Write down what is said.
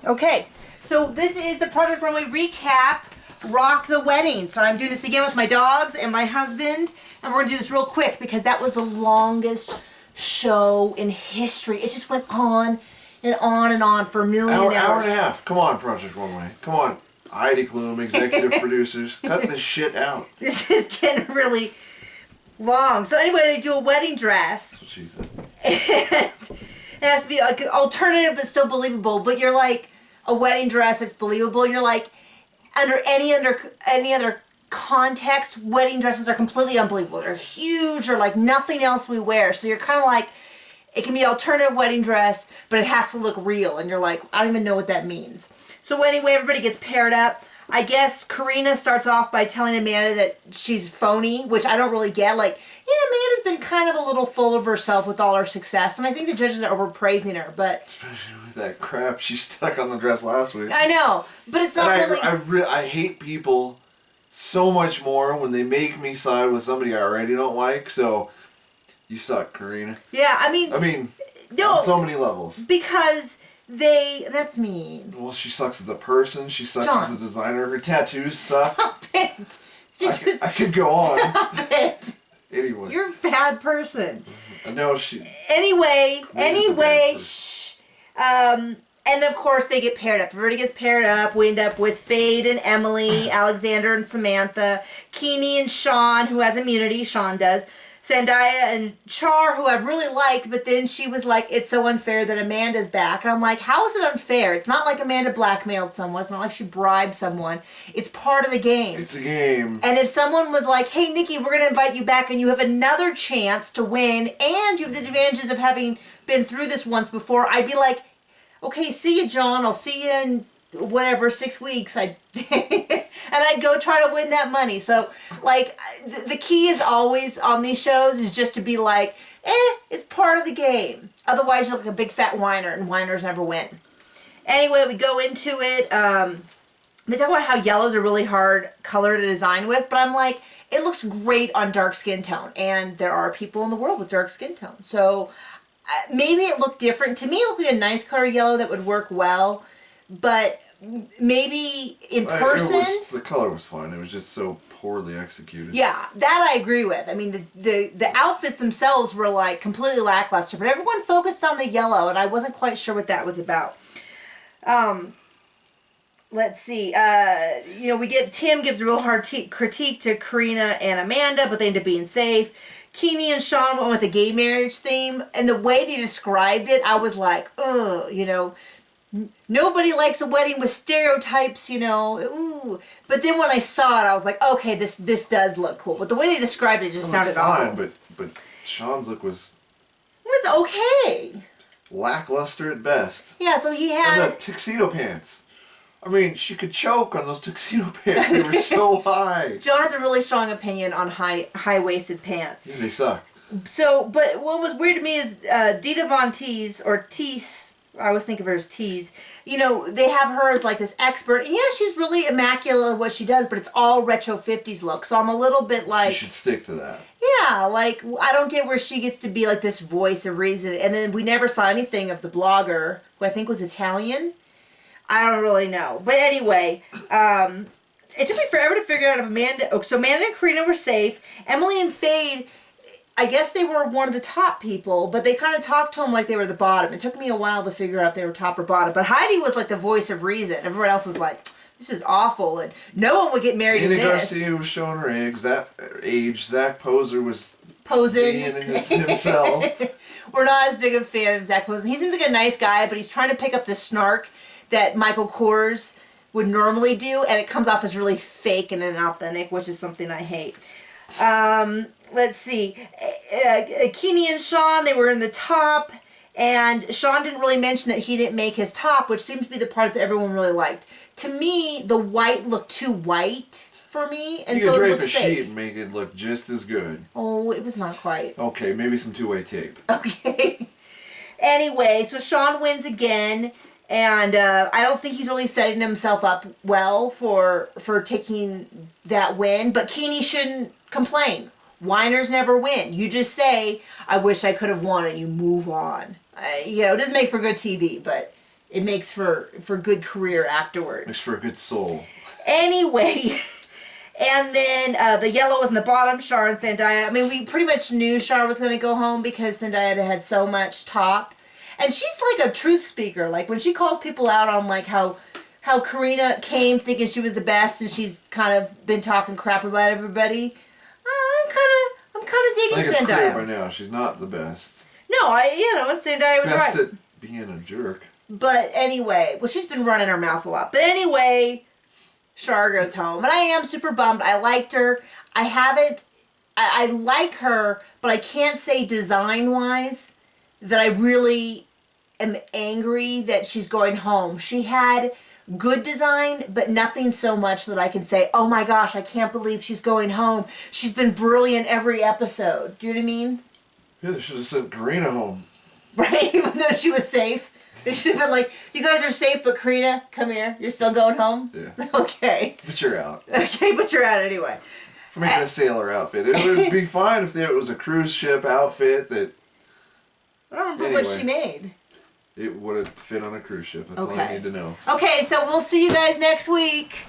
Okay, so this is the Project Runway recap, Rock the Wedding. So I'm doing this again with my dogs and my husband, and we're gonna do this real quick because that was the longest show in history. It just went on and on and on for a million hours. Hour and a half. Come on, Project Runway. Come on. Heidi Klum, executive producers. Cut this shit out. This is getting really long. So anyway, they do a wedding dress. That's what she said. And it has to be like an alternative but still believable. But you're like a wedding dress that's believable. You're like under any other context, wedding dresses are completely unbelievable. They're huge or like nothing else we wear. So you're kind of like, it can be an alternative wedding dress, but it has to look real. And you're like, I don't even know what that means. So anyway, everybody gets paired up. I guess Karina starts off by telling Amanda that she's phony, which I don't really get. Like, yeah, Amanda's been kind of a little full of herself with all her success, and I think the judges are overpraising her, but... Especially with that crap she stuck on the dress last week. I know, but it's not really... I hate people so much more when they make me side with somebody I already don't like, so you suck, Karina. Yeah, I mean, no, on so many levels. Because... that's mean. Well, she sucks as a person. She sucks John, as a designer. Her tattoos suck. Stop it. I could go on. Stop it. Anyway. You're a bad person. I know she... Anyway, shh. And of course they get paired up. Everybody gets paired up. We end up with Fade and Emily, Alexander and Samantha, Keeney and Sean, who has immunity. Sean does. Zendaya and Char, who I've really liked, but then she was like, it's so unfair that Amanda's back. And I'm like, how is it unfair? It's not like Amanda blackmailed someone. It's not like she bribed someone. It's part of the game. It's a game. And if someone was like, hey, Nikki, we're going to invite you back and you have another chance to win and you have the advantages of having been through this once before, I'd be like, okay, see you, John. I'll see you in whatever, 6 weeks. And I'd go try to win that money. So, like, the key is always on these shows is just to be like, it's part of the game. Otherwise, you're like a big fat whiner, and whiners never win. Anyway, we go into it. They talk about how yellows are really hard color to design with, but I'm like, it looks great on dark skin tone. And there are people in the world with dark skin tone. So, maybe it looked different. To me, it looked like a nice color yellow that would work well. But... maybe in person the color was fine. It was just so poorly executed. Yeah, that I agree with. I mean, the outfits themselves were like completely lackluster, but everyone focused on the yellow, and I wasn't quite sure what that was about. Let's see. We get Tim gives a real hard critique to Karina and Amanda, but they end up being safe. Keeney and Sean went with a gay marriage theme, and the way they described it, I was like, ugh, nobody likes a wedding with stereotypes, ooh. But then when I saw it, I was like, okay, this does look cool. But the way they described it just sounded awful. But Sean's look was okay. Lackluster at best. Yeah, so he had... And the tuxedo pants. I mean, she could choke on those tuxedo pants. They were so high. John has a really strong opinion on high-waisted pants. Yeah, they suck. So, but what was weird to me is Dita Von Teese, or Teese... I always think of her as Tease. They have her as like this expert. And yeah, she's really immaculate at what she does, but it's all retro 50s look. So I'm a little bit like... She should stick to that. Yeah, like, I don't get where she gets to be like this voice of reason. And then we never saw anything of the blogger, who I think was Italian. I don't really know. But anyway, it took me forever to figure out if Amanda... Oh, so Amanda and Karina were safe. Emily and Fade... I guess they were one of the top people, but they kind of talked to them like they were the bottom. It took me a while to figure out if they were top or bottom. But Heidi was like the voice of reason. Everyone else was like, this is awful, and no one would get married in this. Andy Garcia was showing her age. Zach Poser was posing himself. We're not as big a fan of Zach Posen. He seems like a nice guy, but he's trying to pick up the snark that Michael Kors would normally do, and it comes off as really fake and inauthentic, which is something I hate. Let's see. Keeney and Sean, they were in the top, and Sean didn't really mention that he didn't make his top, which seems to be the part that everyone really liked. To me, the white looked too white for me, and so it looked fake. You could drape a sheet and make it look just as good. Oh, it was not quite. Okay, maybe some two-way tape. Okay. Anyway, so Sean wins again, and I don't think he's really setting himself up well for taking that win, but Keeney shouldn't complain. Whiners never win. You just say, I wish I could have won, and you move on. It doesn't make for good TV, but it makes for good career afterward. Makes for a good soul. Anyway, and then the yellow was in the bottom, Shar and Zendaya. I mean, we pretty much knew Shar was going to go home because Zendaya had so much top. And she's like a truth speaker. Like, when she calls people out on, like, how Karina came thinking she was the best and she's kind of been talking crap about everybody, I'm kind of digging I think it's Zendaya. clear by now she's not the best. No, and Zendaya was Best right. at being a jerk. But anyway, well, she's been running her mouth a lot. But anyway, Shar goes home. And I am super bummed. I liked her. I like her, but I can't say design-wise that I really am angry that she's going home. She had good design, but nothing so much that I can say, oh my gosh, I can't believe she's going home. She's been brilliant every episode. Do you know what I mean? Yeah, they should have sent Karina home. Right? Even though she was safe. They should have been like, you guys are safe, but Karina, come here. You're still going home? Yeah. Okay. But you're out. Okay, but you're out anyway. For making a sailor outfit. It would be fine if it was a cruise ship outfit that I don't remember what she made. it would have fit on a cruise ship. That's all I need to know. Okay, so we'll see you guys next week.